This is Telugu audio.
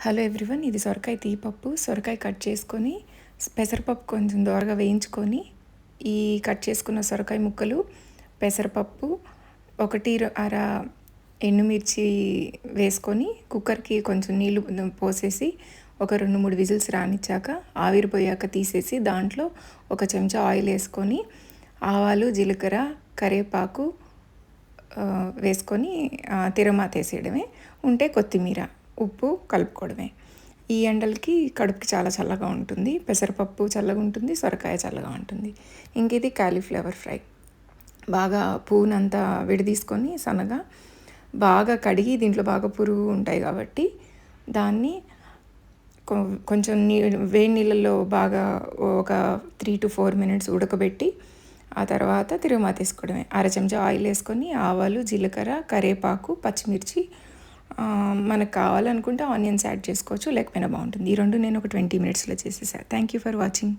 హలో ఎవ్రీవన్, ఇది సొరకాయ తీపప్పు. సొరకాయ కట్ చేసుకొని పెసరపప్పు కొంచెం దోరగా వేయించుకొని ఈ కట్ చేసుకున్న సొరకాయ ముక్కలు, పెసరపప్పు, అర ఎండుమిర్చి వేసుకొని కుక్కర్కి కొంచెం నీళ్ళు పోసేసి ఒక 2-3 విజిల్స్ రానిచ్చాక ఆవిరిపోయాక తీసేసి దాంట్లో ఒక చెంచా ఆయిల్ వేసుకొని ఆవాలు, జీలకర్ర, కరివేపాకు వేసుకొని తిరమాత వేసేయడమే. ఉంటే కొత్తిమీర, ఉప్పు కలుపుకోవడమే. ఈ ఎండలకి కడుపుకి చాలా చల్లగా ఉంటుంది. పెసరపప్పు చల్లగా ఉంటుంది, సొరకాయ చల్లగా ఉంటుంది. ఇంక ఇది కాలీఫ్లవర్ ఫ్రై. బాగా పువ్వునంతా విడదీసుకొని సన్నగా బాగా కడిగి, దీంట్లో బాగా పురుగు ఉంటాయి కాబట్టి దాన్ని కొంచెం వేడి నీళ్ళల్లో బాగా ఒక 3-4 మినిట్స్ ఉడకబెట్టి ఆ తర్వాత తిరగమాత వేసుకోవడమే. అర చెంచా ఆయిల్ వేసుకొని ఆవాలు, జీలకర్ర, కరివేపాకు, పచ్చిమిర్చి, మనకు కావాలనుకుంటే ఆనియన్స్ యాడ్ చేసుకోవచ్చు, లేకపోయినా బాగుంటుంది. ఈ రెండు నేను ఒక 20 మినిట్స్లో చేసేసాను. Thank you for watching.